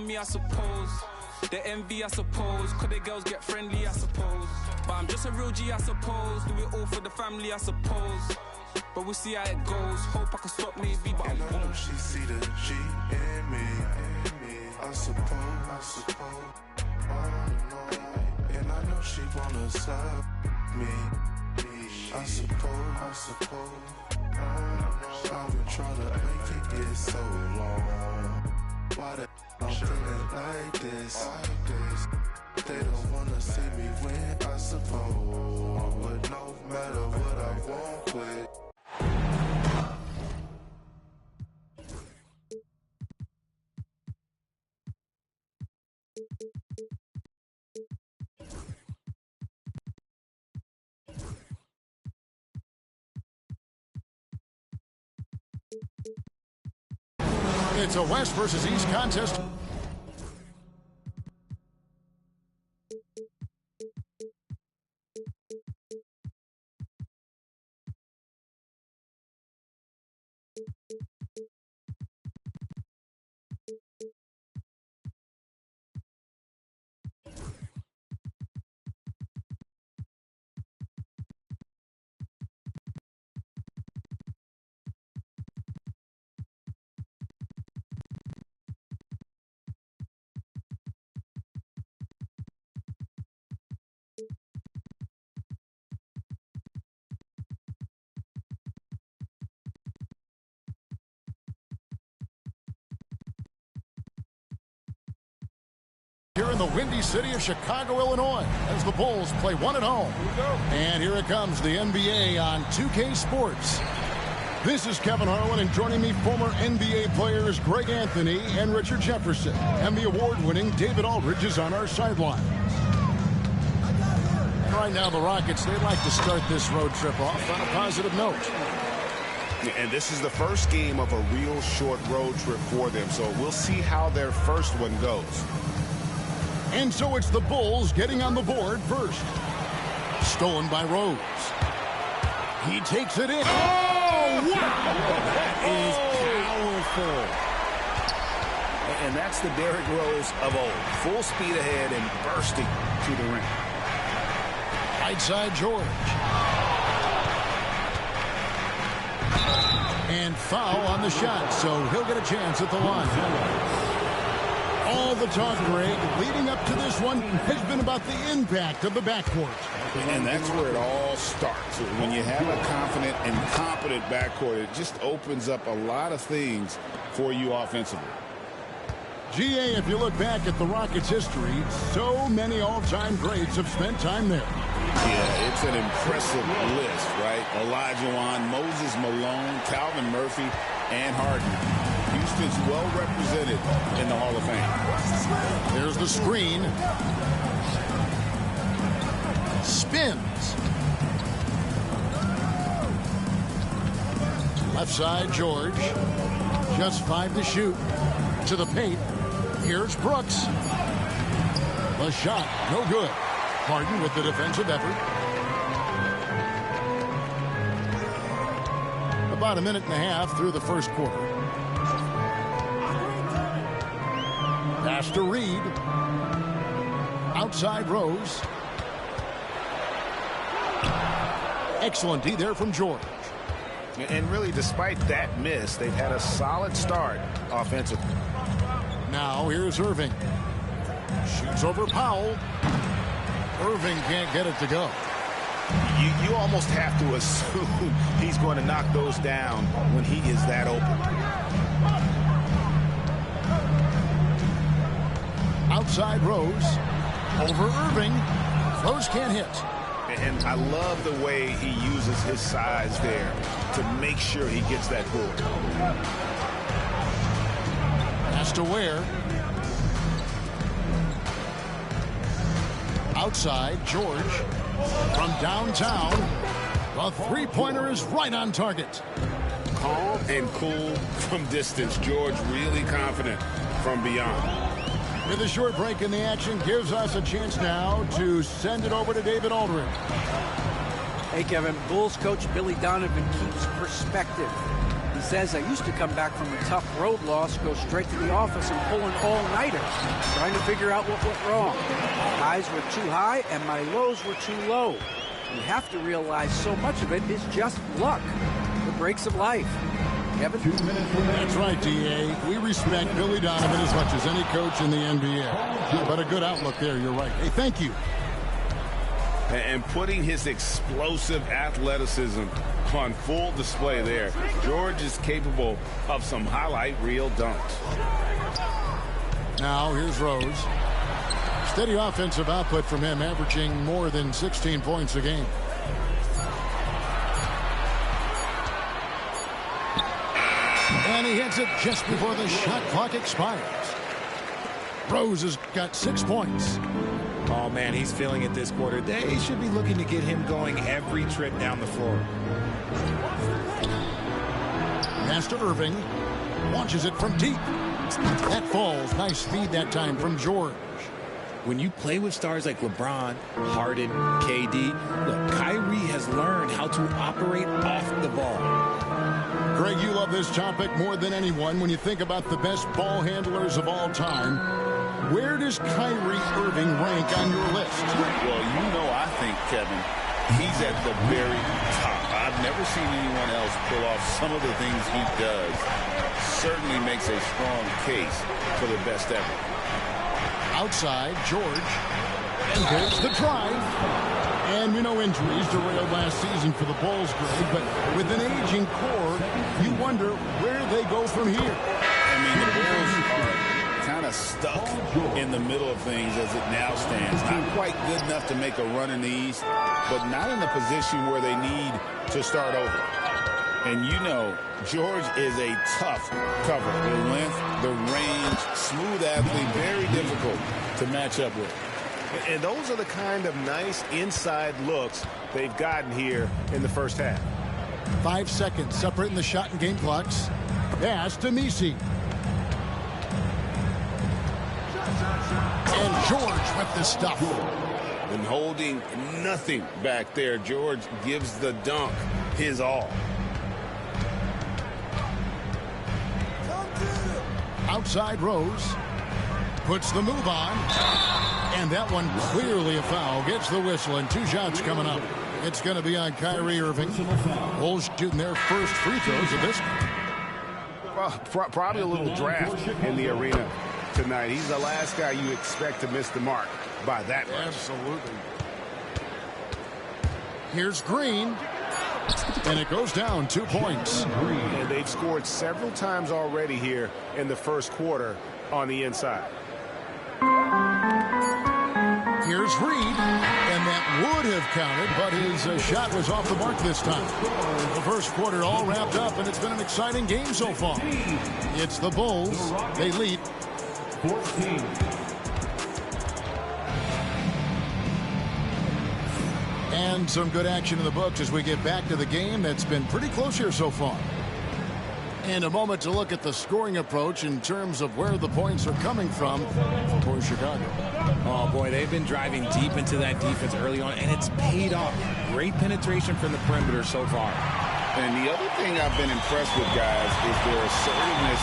on me, I suppose. The envy, I suppose. Could the girls get friendly, I suppose. But I'm just a real G, I suppose. Do it all for the family, I suppose. But we'll see how it goes. Hope I can stop maybe, but I won't. She see the G in me. I suppose. And I know she wanna stop me. I suppose. I've been trying to make it get so long. Why the I'm feeling like this? They don't wanna see me win, I suppose. But no matter what I won't quit. It's a West versus East contest. Here in the windy city of Chicago, Illinois, as the Bulls play one at home. And here it comes, the NBA on 2K Sports. This is Kevin Harlan, and joining me, former NBA players Greg Anthony and Richard Jefferson. And the award-winning David Aldridge is on our sideline. Right now, the Rockets, they'd like to start this road trip off on a positive note. And this is the first game of a real short road trip for them, so we'll see how their first one goes. And so it's the Bulls getting on the board first. Stolen by Rose. He takes it in. Oh, wow! That is powerful. And that's the Derrick Rose of old. Full speed ahead and bursting to the rim. Right side George. And foul on the shot, so he'll get a chance at the line. All the talk, Greg, leading up to this one has been about the impact of the backcourt. And that's where it all starts. When you have a confident and competent backcourt, it just opens up a lot of things for you offensively. GA, if you look back at the Rockets' history, so many all-time greats have spent time there. Yeah, it's an impressive list, right? Olajuwon, Moses Malone, Calvin Murphy, and Harden. Houston's well represented in the Hall of Fame. There's the screen. Spins. Left side, George. Just 5 to shoot. To the paint. Here's Brooks. The shot, no good. Harden with the defensive effort. About a minute and a half through the first quarter. Pass to Reed. Outside Rose. Excellent D there from George. And really, despite that miss, they've had a solid start offensively. Now here's Irving. Shoots over Powell. Irving can't get it to go. You almost have to assume he's going to knock those down when he is that open. Outside Rose. Over Irving. Rose can't hit. And I love the way he uses his size there to make sure he gets that board. Pass to Ware. Outside, George. From downtown, the three-pointer is right on target. Calm and cool from distance. George really confident from beyond. With a short break in the action, gives us a chance now to send it over to David Aldridge. Hey, Kevin, Bulls coach Billy Donovan keeps perspective. He says, I used to come back from a tough road loss, go straight to the office and pull an all-nighter, trying to figure out what went wrong. My highs were too high and my lows were too low. You have to realize so much of it is just luck, the breaks of life. Kevin? That's right, D.A. We respect Billy Donovan as much as any coach in the NBA. But a good outlook there, you're right. Hey, thank you. And putting his explosive athleticism on full display there, George is capable of some highlight reel dunks. Now, here's Rose. Steady offensive output from him, averaging more than 16 points a game. And he hits it just before the shot clock expires. Rose has got 6 points. Oh, man, he's feeling it this quarter. They should be looking to get him going every trip down the floor. Pass to Irving. Launches it from deep. That falls. Nice speed that time from George. When you play with stars like LeBron, Harden, KD, look, Kyrie has learned how to operate off the ball. Greg, you love this topic more than anyone. When you think about the best ball handlers of all time, where does Kyrie Irving rank on your list? Well, you know, I think, Kevin, he's at the very top. I've never seen anyone else pull off some of the things he does. Certainly makes a strong case for the best ever. Outside, George. And there's the drive. And, you know, injuries derailed last season for the Bulls, Greg, but with an aging core, you wonder where they go from here. I mean, the Bulls are kind of stuck in the middle of things as it now stands. Not quite good enough to make a run in the East, but not in a position where they need to start over. And you know, George is a tough cover. The length, the range, smooth athlete, very difficult to match up with. And those are the kind of nice inside looks they've gotten here in the first half. 5 seconds separating the shot and game clocks. Pass to Messi. And George with the stuff. And holding nothing back there, George gives the dunk his all. Outside Rose. Puts the move on. And that one clearly a foul. Gets the whistle and 2 shots coming up. It's going to be on Kyrie Irving. Bulls shooting their first free throws of this. Well, probably a little draft in the arena tonight. He's the last guy you expect to miss the mark by that much. Absolutely. Here's Green. And it goes down 2 points. And they've scored several times already here in the first quarter on the inside. Here's Reed, and that would have counted, but his shot was off the mark this time. The first quarter all wrapped up, and it's been an exciting game so far. It's the Bulls. They lead 14. And some good action in the books as we get back to the game that's been pretty close here so far. And a moment to look at the scoring approach in terms of where the points are coming from for Chicago. Oh, boy, they've been driving deep into that defense early on, and it's paid off. Great penetration from the perimeter so far. And the other thing I've been impressed with, guys, is their assertiveness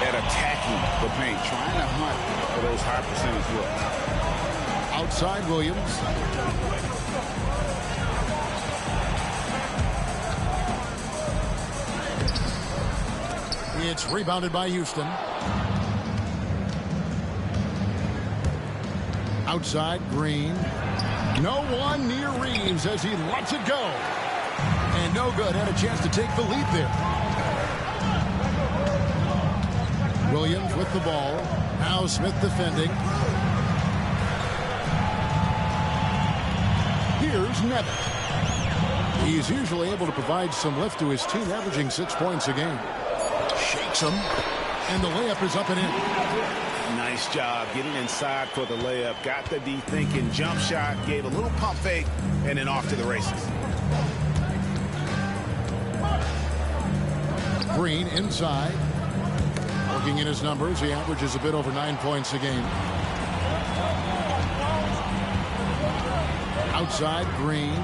at attacking the paint, trying to hunt for those high percentage looks. Outside Williams. It's rebounded by Houston. Outside Green. No one near Reeves as he lets it go. And no good. Had a chance to take the lead there. Williams with the ball. Now Smith defending. Here's Nevin. He's usually able to provide some lift to his team, averaging 6 points a game. Shakes him, and the layup is up and in. Nice job getting inside for the layup. Got the D thinking jump shot, gave a little pump fake, and then off to the races. Green inside. Working in his numbers, he averages a bit over 9 points a game. Outside Green.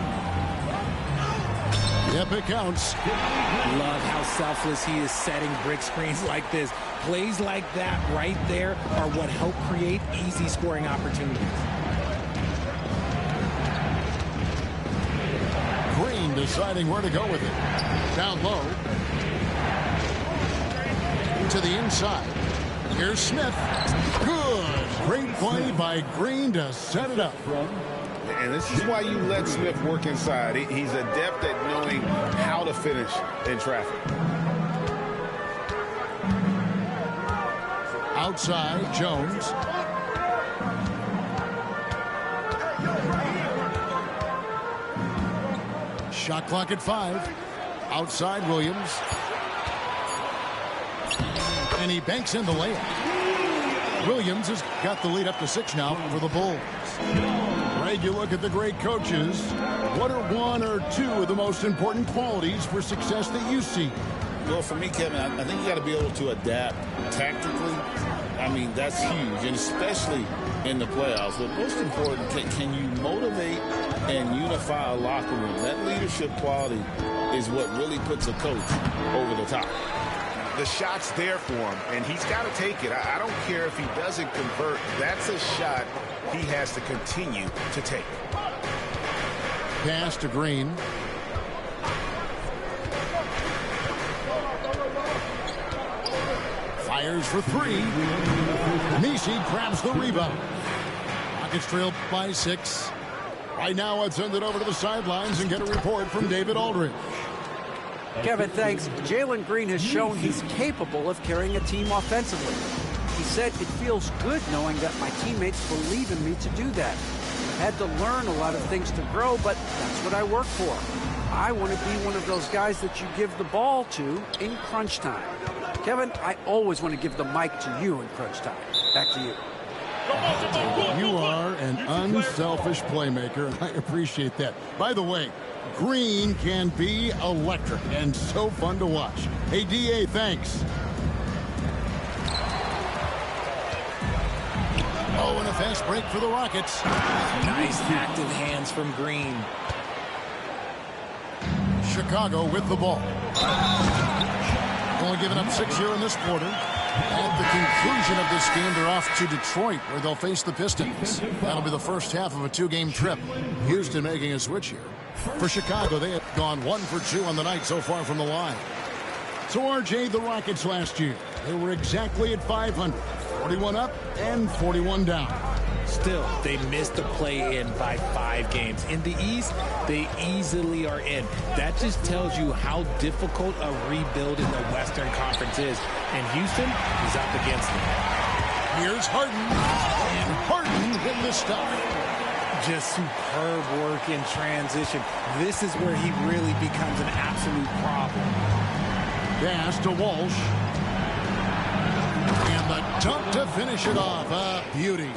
Yep, it counts. Love how selfless he is setting brick screens like this. Plays like that right there are what help create easy scoring opportunities. Green deciding where to go with it. Down low. To the inside. Here's Smith. Good. Great play by Green to set it up. And this is why you let Smith work inside. He's adept at knowing how to finish in traffic. Outside, Jones. Shot clock at 5. Outside, Williams. And he banks in the layup. Williams has got the lead up to 6 now for the Bulls. Greg, you look at the great coaches. What are 1 or 2 of the most important qualities for success that you see? Well, for me, Kevin, I think you got to be able to adapt tactically. I mean, that's huge, and especially in the playoffs. But most important, can you motivate and unify a locker room? That leadership quality is what really puts a coach over the top. The shot's there for him, and he's got to take it. I don't care if he doesn't convert. That's a shot he has to continue to take. Pass to Green. Fires for 3. Nisi grabs the rebound. Rockets trail by 6. Right now, let's send it over to the sidelines and get a report from David Aldridge. Kevin, thanks. Jalen Green has shown he's capable of carrying a team offensively. He said, it feels good knowing that my teammates believe in me to do that. I had to learn a lot of things to grow, but that's what I work for. I want to be one of those guys that you give the ball to in crunch time. Kevin, I always want to give the mic to you in crunch time. Back to you. You are an unselfish playmaker, and I appreciate that. By the way, Green can be electric and so fun to watch. Hey, D.A., thanks. Oh, and a fast break for the Rockets. Nice active hands from Green. Chicago with the ball. Only giving up 6 here in this quarter. At the conclusion of this game, they're off to Detroit, where they'll face the Pistons. That'll be the first half of a 2-game trip. Houston making a switch here. For Chicago, they have gone 1 for 2 on the night so far from the line. So, RJ, the Rockets last year, they were exactly at 500. 41 up and 41 down. Still, they missed the play-in by 5 games. In the East, they easily are in. That just tells you how difficult a rebuild in the Western Conference is. And Houston is up against them. Here's Harden. And Harden hit the stop. Just superb work in transition. This is where he really becomes an absolute problem. Pass to Walsh. And the dunk to finish it off. A beauty.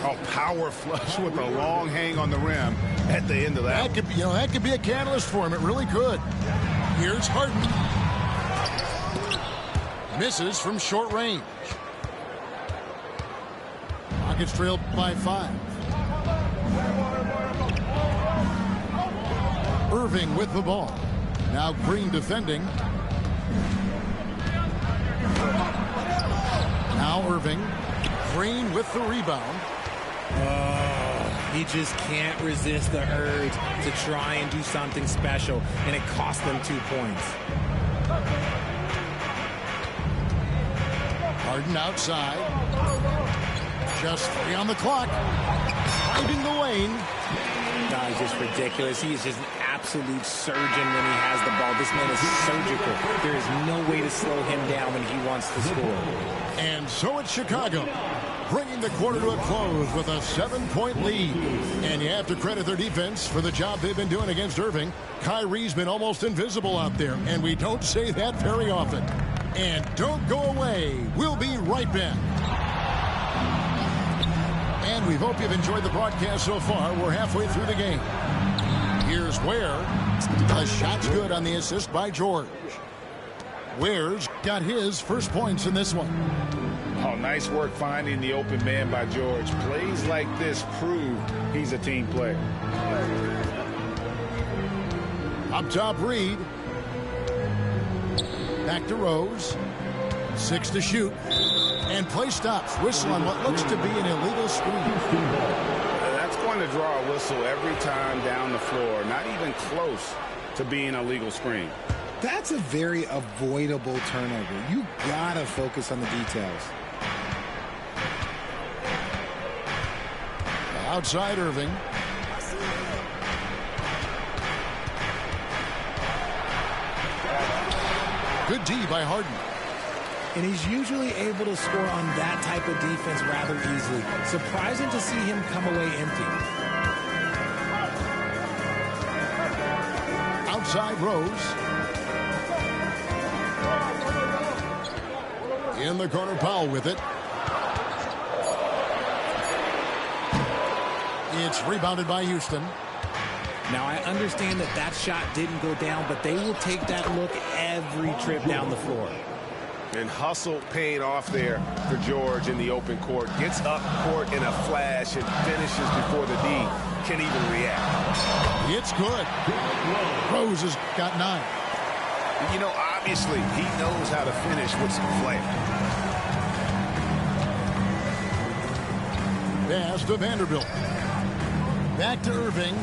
Oh, power flush with a long hang on the rim at the end of that. That could be a catalyst for him. It really could. Here's Harden. Misses from short range. Rockets trail by 5. Irving with the ball. Now Green defending. Now Irving. Green with the rebound. He just can't resist the urge to try and do something special, and it cost them 2 points. Harden outside. Just 3 on the clock. Finding the lane. No, he's just ridiculous. He is just an absolute surgeon when he has the ball. This man is surgical. There is no way to slow him down when he wants to score. And so it's Chicago, bringing the quarter to a close with a 7-point lead. And you have to credit their defense for the job they've been doing against Irving. Kyrie's been almost invisible out there, and we don't say that very often. And don't go away. We'll be right back. And we hope you've enjoyed the broadcast so far. We're halfway through the game. Here's Ware. A shot's good on the assist by George. Ware's got his first points in this one. Oh, nice work finding the open man by George. Plays like this prove he's a team player. Up top, Reed. Back to Rose. 6 to shoot. And play stops. Whistle on what looks to be an illegal screen. That's going to draw a whistle every time down the floor. Not even close to being a legal screen. That's a very avoidable turnover. You gotta focus on the details. Outside Irving. Good D by Harden. And he's usually able to score on that type of defense rather easily. Surprising to see him come away empty. Outside Rose. In the corner, Powell with it. It's rebounded by Houston. Now, I understand that that shot didn't go down, but they will take that look every trip down the floor. And hustle paying off there for George in the open court. Gets up court in a flash and finishes before the D can even react. It's good. Rose has got 9. You know, obviously, he knows how to finish with some flair. Pass to Vanderbilt. Back to Irving.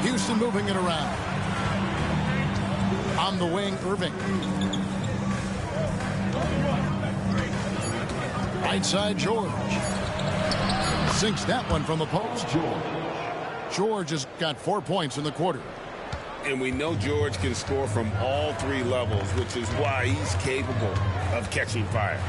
Houston moving it around. On the wing, Irving. Right side, George. Sinks that one from the post. George has got 4 points in the quarter. And we know George can score from all 3 levels, which is why he's capable of catching fire.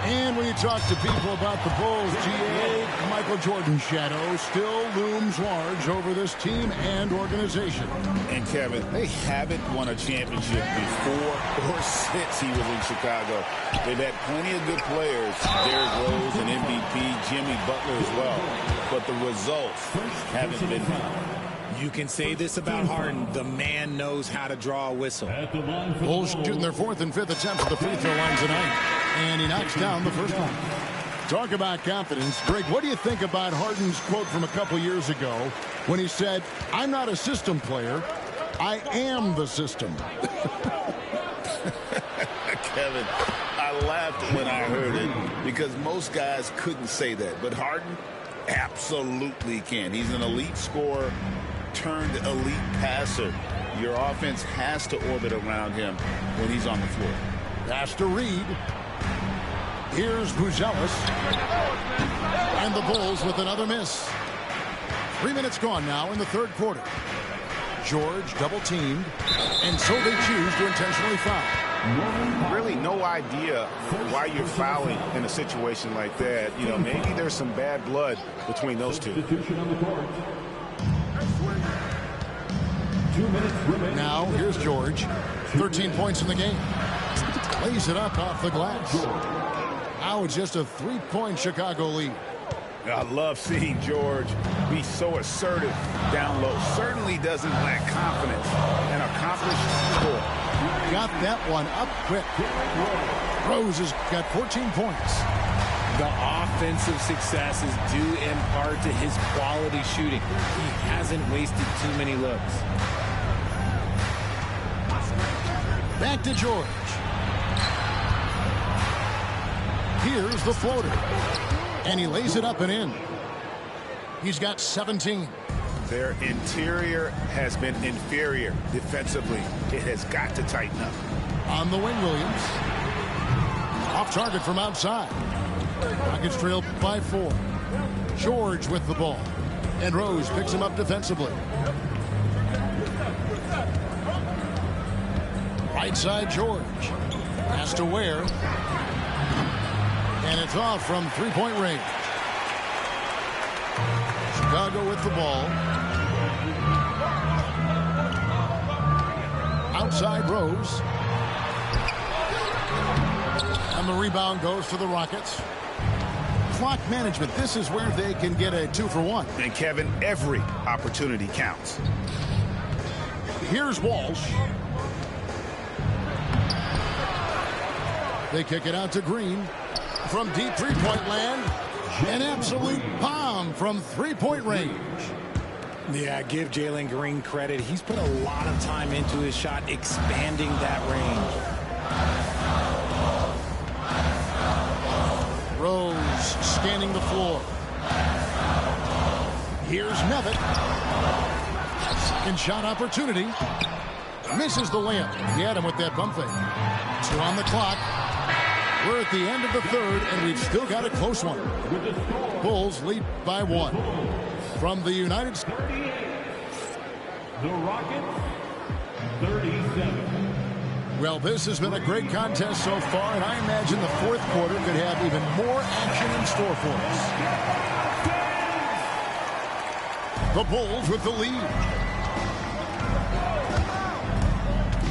And when you talk to people about the Bulls, GA, Michael Jordan's shadow still looms large over this team and organization. And Kevin, they haven't won a championship before or since he was in Chicago. They've had plenty of good players, Derrick Rose and MVP, Jimmy Butler as well. But the results haven't been good. You can say this about Harden. The man knows how to draw a whistle. Bulls shooting their 4th and 5th attempts at the free throw line tonight. And he knocks down the first one. Talk about confidence. Greg, what do you think about Harden's quote from a couple years ago when he said, "I'm not a system player. I am the system." Kevin, I laughed when I heard it because most guys couldn't say that. But Harden absolutely can. He's an elite scorer turned elite passer. Your offense has to orbit around him when he's on the floor. Pass to Reed. Here's Buzelis. And the Bulls with another miss. 3 minutes gone now in the 3rd quarter. George double teamed, and so they choose to intentionally foul. Really no idea why you're fouling in a situation like that. You know, maybe there's some bad blood between those two. Now, here's George. 13 points in the game. Lays it up off the glass. Now it's just a 3-point Chicago lead. I love seeing George be so assertive down low. Certainly doesn't lack confidence. An accomplished scorer. Got that one up quick. Rose has got 14 points. The offensive success is due in part to his quality shooting. He hasn't wasted too many looks. Back to George. Here's the floater. And he lays it up and in. He's got 17. Their interior has been inferior defensively. It has got to tighten up. On the wing, Williams. Off target from outside. Rockets trail by 4. George with the ball. And Rose picks him up defensively. Right side, George. Pass to Ware. And it's off from 3-point range. Chicago with the ball. Outside Rose. And the rebound goes to the Rockets. Clock management. This is where they can get a 2-for-1. And Kevin, every opportunity counts. Here's Walsh. They kick it out to Green. From deep 3-point land. An absolute bomb from 3-point range. Yeah, give Jalen Green credit. He's put a lot of time into his shot, expanding that range. Rose scanning the floor. Here's Nevitt. Second shot opportunity. Misses the layup. He had him with that bump fake. 2 on the clock. We're at the end of the third, and we've still got a close one. Bulls lead by 1. From the United States. The Rockets, 37. Well, this has been a great contest so far, and I imagine the fourth quarter could have even more action in store for us. The Bulls with the lead.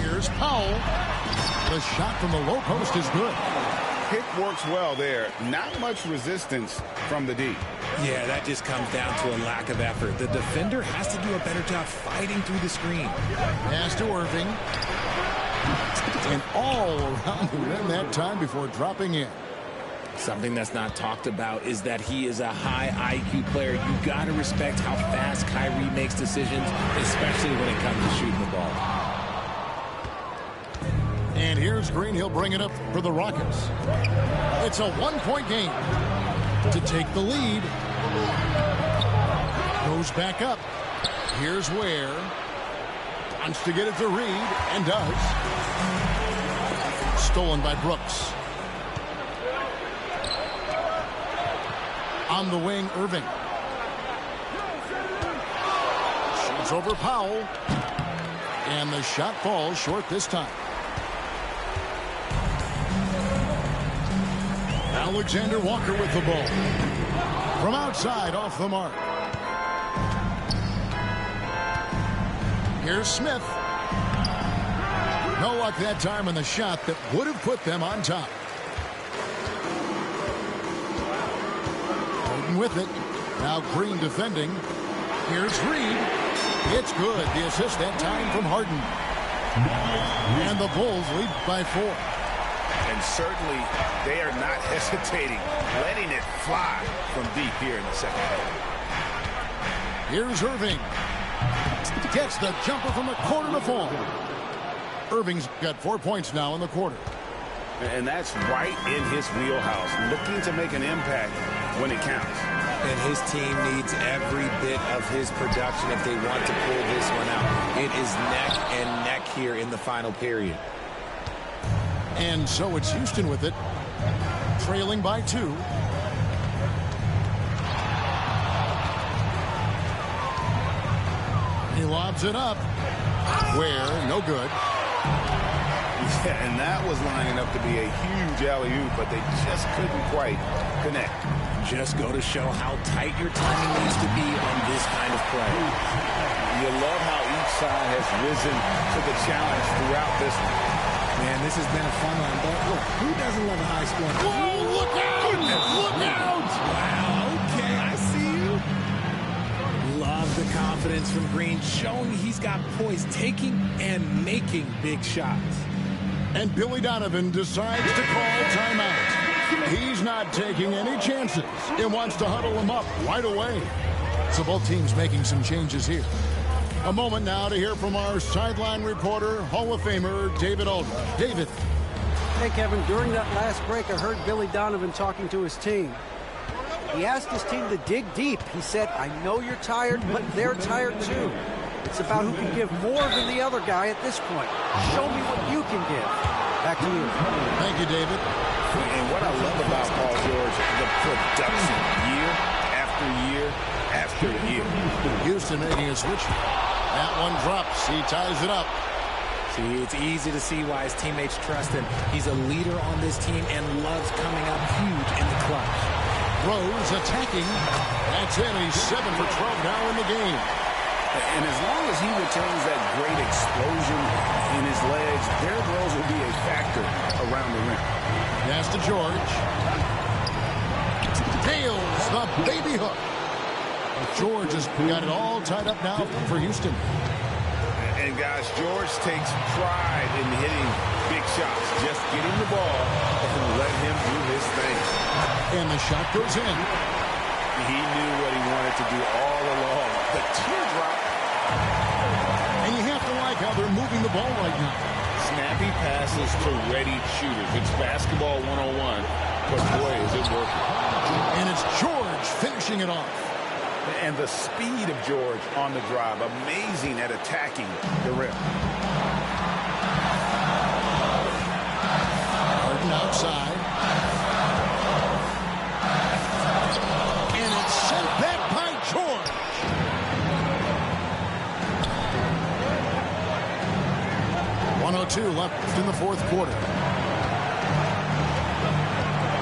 Here's Powell. The shot from the low post is good. Pick works well there. Not much resistance from the D. Yeah, that just comes down to a lack of effort. The defender has to do a better job fighting through the screen. Pass to Irving. And all around the rim that time before dropping in. Something that's not talked about is that he is a high IQ player. You got to respect how fast Kyrie makes decisions, especially when it comes to shooting the ball. And here's Green. He'll bring it up for the Rockets. It's a 1-point game. To take the lead. Goes back up. Here's Ware. Wants to get it to Reed, and does. Stolen by Brooks. On the wing, Irving. Shoots over Powell. And the shot falls short this time. Alexander Walker with the ball. From outside, off the mark. Here's Smith. No luck that time on the shot that would have put them on top. Harden with it. Now Green defending. Here's Reed. It's good. The assist that time from Harden. And the Bulls lead by 4. And certainly they are not hesitating, letting it fly from deep here in the second half. Here's Irving. Gets the jumper from the corner to fall. Irving's got 4 points now in the quarter. And that's right in his wheelhouse, looking to make an impact when it counts. And his team needs every bit of his production if they want to pull this one out. It is neck and neck here in the final period. And so it's Houston with it, trailing by 2. He lobs it up. Where? No good. Yeah, and that was lining up to be a huge alley-oop, but they just couldn't quite connect. Just go to show how tight your timing needs to be on this kind of play. You love how each side has risen to the challenge throughout this one. Man, this has been a fun one, but look, who doesn't love a high score? Whoa, look out! Look out! Wow, okay, I see you. Love the confidence from Green, showing he's got poise, taking and making big shots. And Billy Donovan decides to call timeout. He's not taking any chances. He wants to huddle him up right away. So both teams making some changes here. A moment now to hear from our sideline reporter, Hall of Famer David Aldridge. David. Hey, Kevin, during that last break, I heard Billy Donovan talking to his team. He asked his team to dig deep. He said, I know you're tired, but they're tired too. It's about who can give more than the other guy at this point. Show me what you can give. Back to you. Thank you, David. And what I love about Paul George, the production year after year after year. Houston making a switch. That one drops. He ties it up. See, it's easy to see why his teammates trust him. He's a leader on this team and loves coming up huge in the clutch. Rose attacking. That's in. He's 7 for 12 now in the game. And as long as he retains that great explosion in his legs, Derrick Rose will be a factor around the rim. Pass to George. Tails the baby hook. George has got it all tied up now for Houston. And guys, George takes pride in hitting big shots. Just get him the ball and let him do his thing. And the shot goes in. He knew what he wanted to do all along. The teardrop. And you have to like how they're moving the ball right now. Snappy passes to ready shooters. It's basketball 101. But boy, is it working. And it's George finishing it off. And the speed of George on the drive. Amazing at attacking the rim. Harden outside. And it's sent back by George. .102 left in the fourth quarter.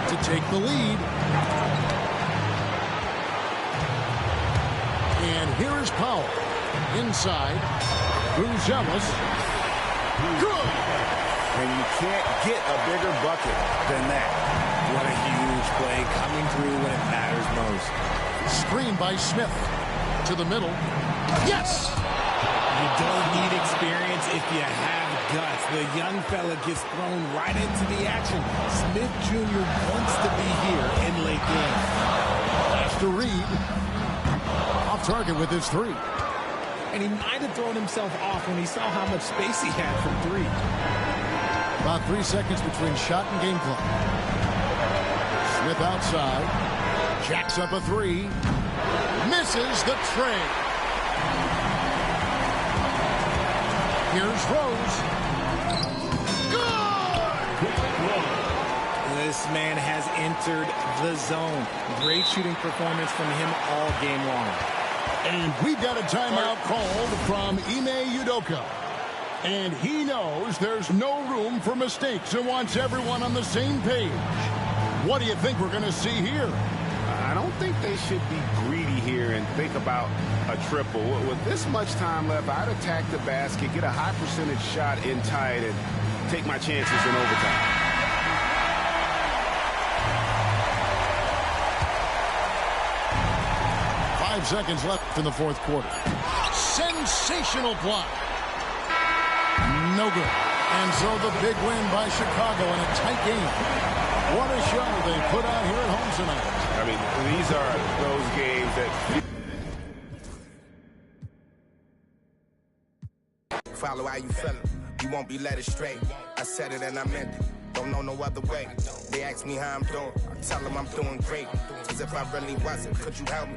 To take the lead. And here is Powell. Inside. Buzelis. Good. And you can't get a bigger bucket than that. What a huge play coming through when it matters most. Screen by Smith. To the middle. Yes! You don't need experience if you have guts. The young fella gets thrown right into the action. Smith Jr. wants to be here in late game. Pass to Reed. Off target with his three. And he might have thrown himself off when he saw how much space he had from three. About 3 seconds between shot and game clock. Smith outside. Jacks up a three. Misses the tray. Here's Rose. Good! This man has entered the zone. Great shooting performance from him all game long. And we've got a timeout called from Ime Udoka. And he knows there's no room for mistakes and wants everyone on the same page. What do you think we're going to see here? I don't think they should be greedy here and think about a triple. With this much time left, I'd attack the basket, get a high percentage shot in tight, and take my chances in overtime. Five seconds left in the fourth quarter. Sensational block. No good. And so the big win by Chicago in a tight game. What a show they put on here at home tonight. I mean, these are those games that... Follow how you feeling. You won't be led astray. I said it and I meant it. Don't know no other way. They ask me how I'm doing. I tell them I'm doing great. As if I really wasn't. Could you help me?